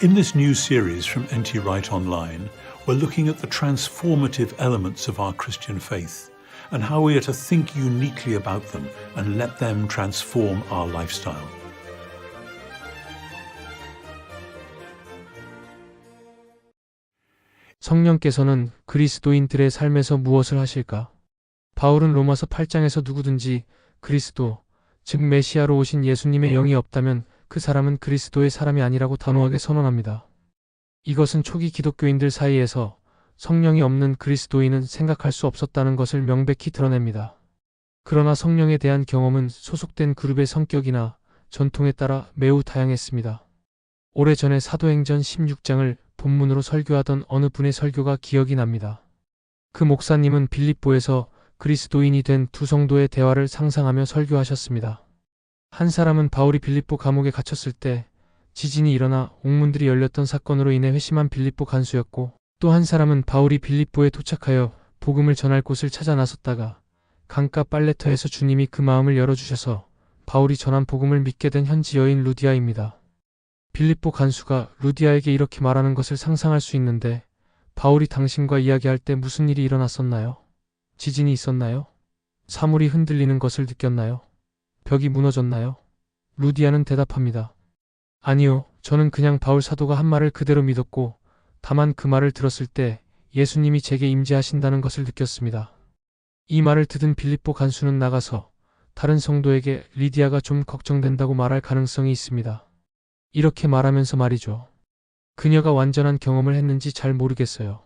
In this new series from N.T. Wright Online, we're looking at the transformative elements of our Christian faith and how we are to think uniquely about them and let them transform our lifestyle. 성령께서는 그리스도인들의 삶에서 무엇을 하실까? 바울은 로마서 8장에서 누구든지 그리스도, 즉 메시아로 오신 예수님의 영이 없다면 그 사람은 그리스도의 사람이 아니라고 단호하게 선언합니다. 이것은 초기 기독교인들 사이에서 성령이 없는 그리스도인은 생각할 수 없었다는 것을 명백히 드러냅니다. 그러나 성령에 대한 경험은 소속된 그룹의 성격이나 전통에 따라 매우 다양했습니다. 오래전에 사도행전 16장을 본문으로 설교하던 어느 분의 설교가 기억이 납니다. 그 목사님은 빌립보에서 그리스도인이 된 두 성도의 대화를 상상하며 설교하셨습니다. 한 사람은 바울이 빌립보 감옥에 갇혔을 때 지진이 일어나 옥문들이 열렸던 사건으로 인해 회심한 빌립보 간수였고, 또 한 사람은 바울이 빌립보에 도착하여 복음을 전할 곳을 찾아 나섰다가 강가 빨래터에서 주님이 그 마음을 열어주셔서 바울이 전한 복음을 믿게 된 현지 여인 루디아입니다. 빌립보 간수가 루디아에게 이렇게 말하는 것을 상상할 수 있는데, 바울이 당신과 이야기할 때 무슨 일이 일어났었나요? 지진이 있었나요? 사물이 흔들리는 것을 느꼈나요? 벽이 무너졌나요? 루디아는 대답합니다. 아니요, 저는 그냥 바울 사도가 한 말을 그대로 믿었고, 다만 그 말을 들었을 때 예수님이 제게 임재하신다는 것을 느꼈습니다. 이 말을 듣은 빌립보 간수는 나가서 다른 성도에게 리디아가 좀 걱정된다고 말할 가능성이 있습니다. 이렇게 말하면서 말이죠. 그녀가 완전한 경험을 했는지 잘 모르겠어요.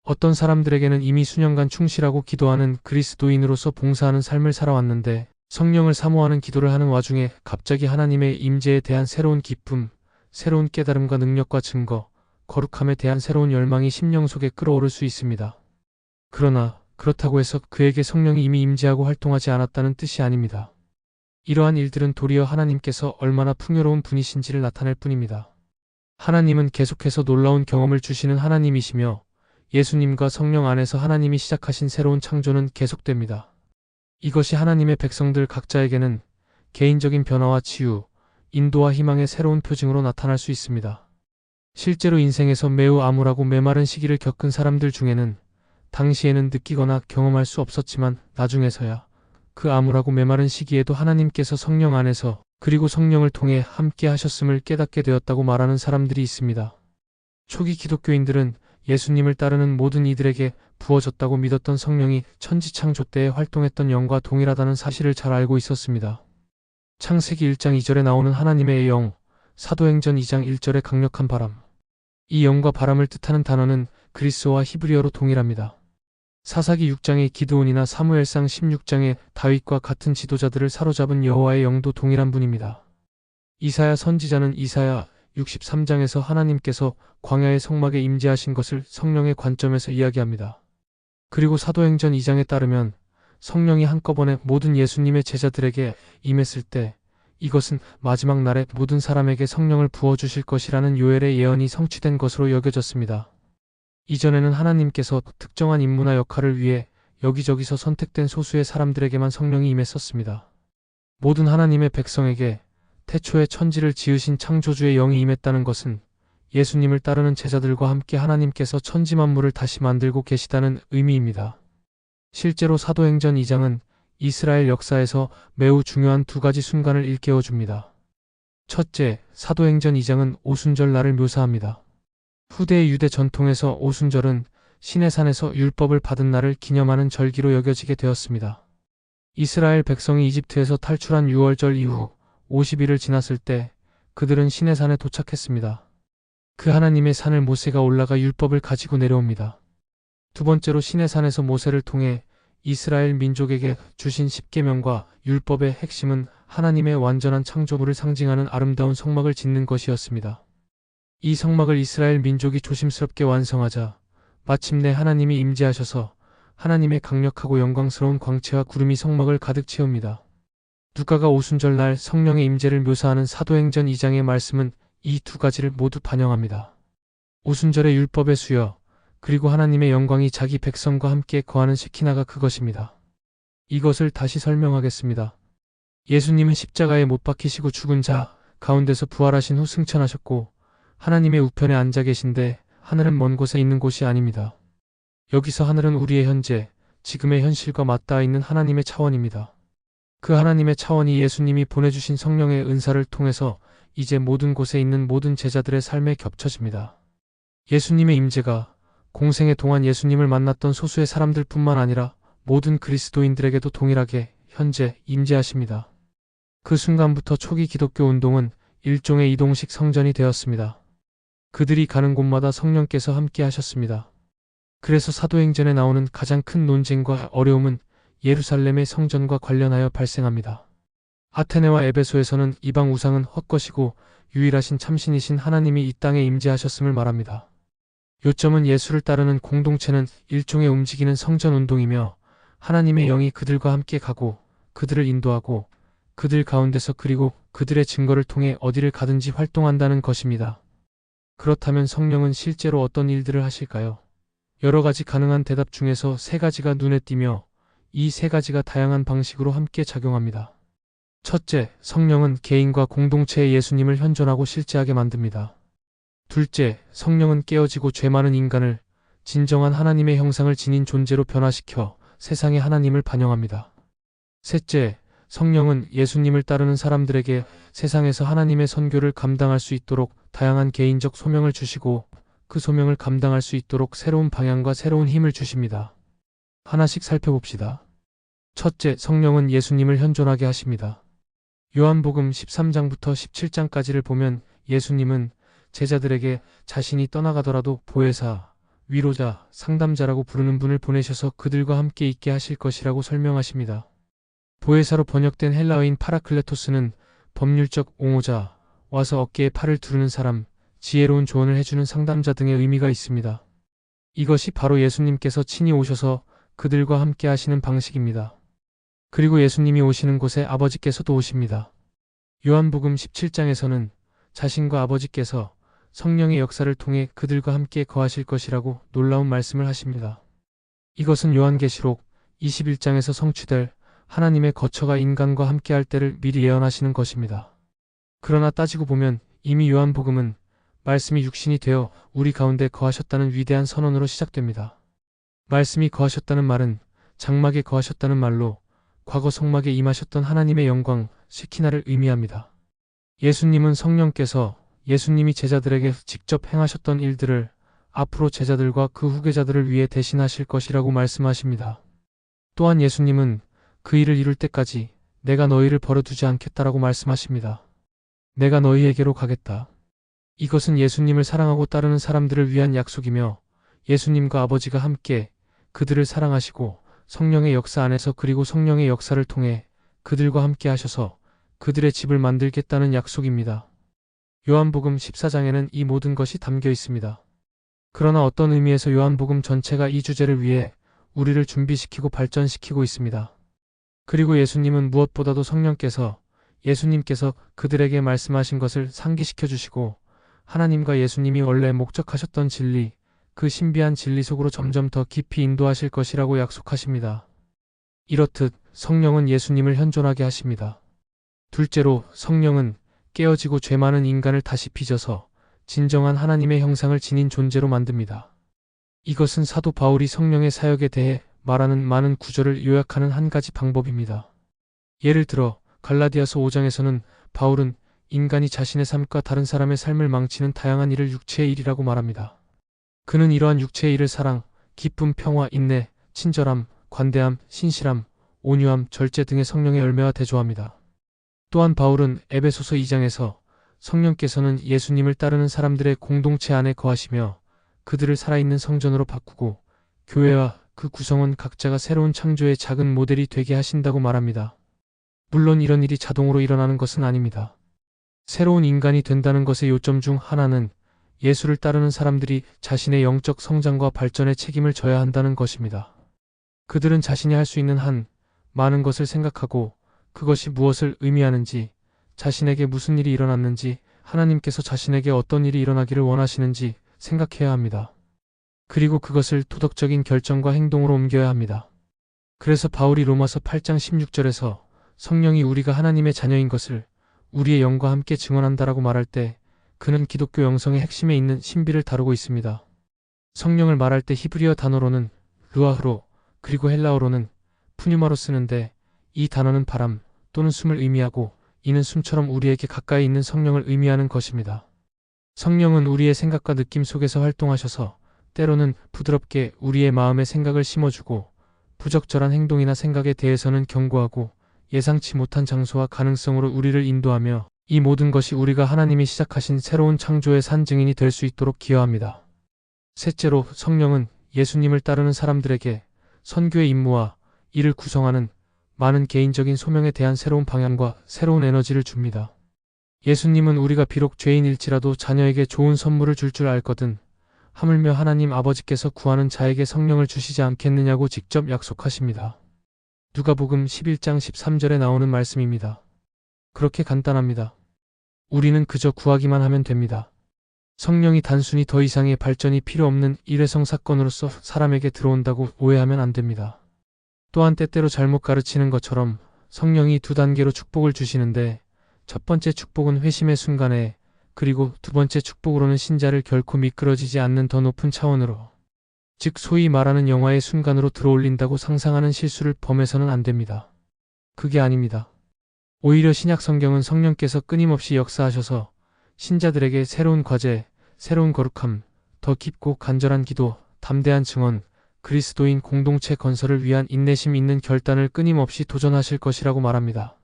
어떤 사람들에게는 이미 수년간 충실하고 기도하는 그리스도인으로서 봉사하는 삶을 살아왔는데, 성령을 사모하는 기도를 하는 와중에 갑자기 하나님의 임재에 대한 새로운 기쁨, 새로운 깨달음과 능력과 증거, 거룩함에 대한 새로운 열망이 심령 속에 끌어오를 수 있습니다. 그러나 그렇다고 해서 그에게 성령이 이미 임재하고 활동하지 않았다는 뜻이 아닙니다. 이러한 일들은 도리어 하나님께서 얼마나 풍요로운 분이신지를 나타낼 뿐입니다. 하나님은 계속해서 놀라운 경험을 주시는 하나님이시며, 예수님과 성령 안에서 하나님이 시작하신 새로운 창조는 계속됩니다. 이것이 하나님의 백성들 각자에게는 개인적인 변화와 치유, 인도와 희망의 새로운 표징으로 나타날 수 있습니다. 실제로 인생에서 매우 암울하고 메마른 시기를 겪은 사람들 중에는 당시에는 느끼거나 경험할 수 없었지만 나중에서야 그 암울하고 메마른 시기에도 하나님께서 성령 안에서 그리고 성령을 통해 함께 하셨음을 깨닫게 되었다고 말하는 사람들이 있습니다. 초기 기독교인들은 예수님을 따르는 모든 이들에게 부어졌다고 믿었던 성령이 천지창조 때에 활동했던 영과 동일하다는 사실을 잘 알고 있었습니다. 창세기 1장 2절에 나오는 하나님의 영, 사도행전 2장 1절의 강력한 바람. 이 영과 바람을 뜻하는 단어는 그리스어와 히브리어로 동일합니다. 사사기 6장의 기드온이나 사무엘상 16장의 다윗과 같은 지도자들을 사로잡은 여호와의 영도 동일한 분입니다. 이사야 선지자는 이사야 63장에서 하나님께서 광야의 성막에 임재하신 것을 성령의 관점에서 이야기합니다. 그리고 사도행전 2장에 따르면 성령이 한꺼번에 모든 예수님의 제자들에게 임했을 때 이것은 마지막 날에 모든 사람에게 성령을 부어주실 것이라는 요엘의 예언이 성취된 것으로 여겨졌습니다. 이전에는 하나님께서 특정한 임무나 역할을 위해 여기저기서 선택된 소수의 사람들에게만 성령이 임했었습니다. 모든 하나님의 백성에게 태초에 천지를 지으신 창조주의 영이 임했다는 것은 예수님을 따르는 제자들과 함께 하나님께서 천지 만물을 다시 만들고 계시다는 의미입니다. 실제로 사도행전 2장은 이스라엘 역사에서 매우 중요한 두 가지 순간을 일깨워줍니다. 첫째, 사도행전 2장은 오순절 날을 묘사합니다. 후대의 유대 전통에서 오순절은 시내산에서 율법을 받은 날을 기념하는 절기로 여겨지게 되었습니다. 이스라엘 백성이 이집트에서 탈출한 6월절 이후 50일을 지났을 때 그들은 시내산에 도착했습니다. 그 하나님의 산을 모세가 올라가 율법을 가지고 내려옵니다. 두 번째로 시내산에서 모세를 통해 이스라엘 민족에게 주신 10계명과 율법의 핵심은 하나님의 완전한 창조물을 상징하는 아름다운 성막을 짓는 것이었습니다. 이 성막을 이스라엘 민족이 조심스럽게 완성하자 마침내 하나님이 임재하셔서 하나님의 강력하고 영광스러운 광채와 구름이 성막을 가득 채웁니다. 누가가 오순절 날 성령의 임재를 묘사하는 사도행전 2장의 말씀은 이 두 가지를 모두 반영합니다. 오순절의 율법의 수여, 그리고 하나님의 영광이 자기 백성과 함께 거하는 셰키나가 그것입니다. 이것을 다시 설명하겠습니다. 예수님은 십자가에 못 박히시고 죽은 자 가운데서 부활하신 후 승천하셨고, 하나님의 우편에 앉아 계신데 하늘은 먼 곳에 있는 곳이 아닙니다. 여기서 하늘은 우리의 현재, 지금의 현실과 맞닿아 있는 하나님의 차원입니다. 그 하나님의 차원이 예수님이 보내주신 성령의 은사를 통해서 이제 모든 곳에 있는 모든 제자들의 삶에 겹쳐집니다. 예수님의 임재가 공생애 동안 예수님을 만났던 소수의 사람들뿐만 아니라 모든 그리스도인들에게도 동일하게 현재 임재하십니다. 그 순간부터 초기 기독교 운동은 일종의 이동식 성전이 되었습니다. 그들이 가는 곳마다 성령께서 함께 하셨습니다. 그래서 사도행전에 나오는 가장 큰 논쟁과 어려움은 예루살렘의 성전과 관련하여 발생합니다. 아테네와 에베소에서는 이방 우상은 헛것이고 유일하신 참신이신 하나님이 이 땅에 임재하셨음을 말합니다. 요점은 예수를 따르는 공동체는 일종의 움직이는 성전 운동이며 하나님의 영이 그들과 함께 가고 그들을 인도하고 그들 가운데서 그리고 그들의 증거를 통해 어디를 가든지 활동한다는 것입니다. 그렇다면 성령은 실제로 어떤 일들을 하실까요? 여러 가지 가능한 대답 중에서 세 가지가 눈에 띄며 이 세 가지가 다양한 방식으로 함께 작용합니다. 첫째, 성령은 개인과 공동체의 예수님을 현존하고 실제하게 만듭니다. 둘째, 성령은 깨어지고 죄 많은 인간을 진정한 하나님의 형상을 지닌 존재로 변화시켜 세상의 하나님을 반영합니다. 셋째, 성령은 예수님을 따르는 사람들에게 세상에서 하나님의 선교를 감당할 수 있도록 다양한 개인적 소명을 주시고 그 소명을 감당할 수 있도록 새로운 방향과 새로운 힘을 주십니다. 하나씩 살펴봅시다. 첫째, 성령은 예수님을 현존하게 하십니다. 요한복음 13장부터 17장까지를 보면 예수님은 제자들에게 자신이 떠나가더라도 보혜사, 위로자, 상담자라고 부르는 분을 보내셔서 그들과 함께 있게 하실 것이라고 설명하십니다. 보혜사로 번역된 헬라어인 파라클레토스는 법률적 옹호자, 와서 어깨에 팔을 두르는 사람, 지혜로운 조언을 해주는 상담자 등의 의미가 있습니다. 이것이 바로 예수님께서 친히 오셔서 그들과 함께 하시는 방식입니다. 그리고 예수님이 오시는 곳에 아버지께서도 오십니다. 요한복음 17장에서는 자신과 아버지께서 성령의 역사를 통해 그들과 함께 거하실 것이라고 놀라운 말씀을 하십니다. 이것은 요한계시록 21장에서 성취될 하나님의 거처가 인간과 함께할 때를 미리 예언하시는 것입니다. 그러나 따지고 보면 이미 요한복음은 말씀이 육신이 되어 우리 가운데 거하셨다는 위대한 선언으로 시작됩니다. 말씀이 거하셨다는 말은 장막에 거하셨다는 말로 과거 성막에 임하셨던 하나님의 영광, 쉐키나를 의미합니다. 예수님은 성령께서 예수님이 제자들에게 직접 행하셨던 일들을 앞으로 제자들과 그 후계자들을 위해 대신하실 것이라고 말씀하십니다. 또한 예수님은 그 일을 이룰 때까지 내가 너희를 버려두지 않겠다라고 말씀하십니다. 내가 너희에게로 가겠다. 이것은 예수님을 사랑하고 따르는 사람들을 위한 약속이며 예수님과 아버지가 함께 그들을 사랑하시고 성령의 역사 안에서 그리고 성령의 역사를 통해 그들과 함께 하셔서 그들의 집을 만들겠다는 약속입니다. 요한복음 14장에는 이 모든 것이 담겨 있습니다. 그러나 어떤 의미에서 요한복음 전체가 이 주제를 위해 우리를 준비시키고 발전시키고 있습니다. 그리고 예수님은 무엇보다도 성령께서 예수님께서 그들에게 말씀하신 것을 상기시켜 주시고 하나님과 예수님이 원래 목적하셨던 진리, 그 신비한 진리 속으로 점점 더 깊이 인도하실 것이라고 약속하십니다. 이렇듯 성령은 예수님을 현존하게 하십니다. 둘째로 성령은 깨어지고 죄 많은 인간을 다시 빚어서 진정한 하나님의 형상을 지닌 존재로 만듭니다. 이것은 사도 바울이 성령의 사역에 대해 말하는 많은 구절을 요약하는 한 가지 방법입니다. 예를 들어 갈라디아서 5장에서는 바울은 인간이 자신의 삶과 다른 사람의 삶을 망치는 다양한 일을 육체의 일이라고 말합니다. 그는 이러한 육체의 일을 사랑, 기쁨, 평화, 인내, 친절함, 관대함, 신실함, 온유함, 절제 등의 성령의 열매와 대조합니다. 또한 바울은 에베소서 2장에서 성령께서는 예수님을 따르는 사람들의 공동체 안에 거하시며 그들을 살아있는 성전으로 바꾸고 교회와 그 구성원 각자가 새로운 창조의 작은 모델이 되게 하신다고 말합니다. 물론 이런 일이 자동으로 일어나는 것은 아닙니다. 새로운 인간이 된다는 것의 요점 중 하나는 예수를 따르는 사람들이 자신의 영적 성장과 발전에 책임을 져야 한다는 것입니다. 그들은 자신이 할 수 있는 한 많은 것을 생각하고 그것이 무엇을 의미하는지, 자신에게 무슨 일이 일어났는지, 하나님께서 자신에게 어떤 일이 일어나기를 원하시는지 생각해야 합니다. 그리고 그것을 도덕적인 결정과 행동으로 옮겨야 합니다. 그래서 바울이 로마서 8장 16절에서 성령이 우리가 하나님의 자녀인 것을 우리의 영과 함께 증언한다라고 말할 때 그는 기독교 영성의 핵심에 있는 신비를 다루고 있습니다. 성령을 말할 때 히브리어 단어로는 루아흐로 그리고 헬라어로는 푸뉴마로 쓰는데 이 단어는 바람 또는 숨을 의미하고 이는 숨처럼 우리에게 가까이 있는 성령을 의미하는 것입니다. 성령은 우리의 생각과 느낌 속에서 활동하셔서 때로는 부드럽게 우리의 마음에 생각을 심어주고 부적절한 행동이나 생각에 대해서는 경고하고 예상치 못한 장소와 가능성으로 우리를 인도하며 이 모든 것이 우리가 하나님이 시작하신 새로운 창조의 산 증인이 될 수 있도록 기여합니다. 셋째로 성령은 예수님을 따르는 사람들에게 선교의 임무와 이를 구성하는 많은 개인적인 소명에 대한 새로운 방향과 새로운 에너지를 줍니다. 예수님은 우리가 비록 죄인일지라도 자녀에게 좋은 선물을 줄 줄 알거든 하물며 하나님 아버지께서 구하는 자에게 성령을 주시지 않겠느냐고 직접 약속하십니다. 누가복음 11장 13절에 나오는 말씀입니다. 그렇게 간단합니다. 우리는 그저 구하기만 하면 됩니다. 성령이 단순히 더 이상의 발전이 필요 없는 일회성 사건으로서 사람에게 들어온다고 오해하면 안 됩니다. 또한 때때로 잘못 가르치는 것처럼 성령이 두 단계로 축복을 주시는데 첫 번째 축복은 회심의 순간에 그리고 두 번째 축복으로는 신자를 결코 미끄러지지 않는 더 높은 차원으로 즉 소위 말하는 영화의 순간으로 들어올린다고 상상하는 실수를 범해서는 안 됩니다. 그게 아닙니다. 오히려 신약 성경은 성령께서 끊임없이 역사하셔서 신자들에게 새로운 과제, 새로운 거룩함, 더 깊고 간절한 기도, 담대한 증언, 그리스도인 공동체 건설을 위한 인내심 있는 결단을 끊임없이 도전하실 것이라고 말합니다.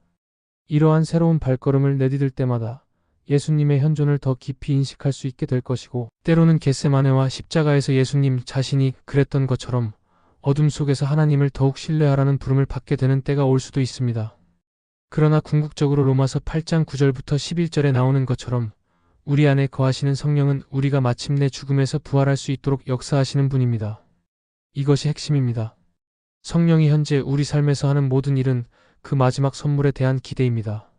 이러한 새로운 발걸음을 내디딜 때마다 예수님의 현존을 더 깊이 인식할 수 있게 될 것이고 때로는 겟세마네와 십자가에서 예수님 자신이 그랬던 것처럼 어둠 속에서 하나님을 더욱 신뢰하라는 부름을 받게 되는 때가 올 수도 있습니다. 그러나 궁극적으로 로마서 8장 9절부터 11절에 나오는 것처럼 우리 안에 거하시는 성령은 우리가 마침내 죽음에서 부활할 수 있도록 역사하시는 분입니다. 이것이 핵심입니다. 성령이 현재 우리 삶에서 하는 모든 일은 그 마지막 선물에 대한 기대입니다.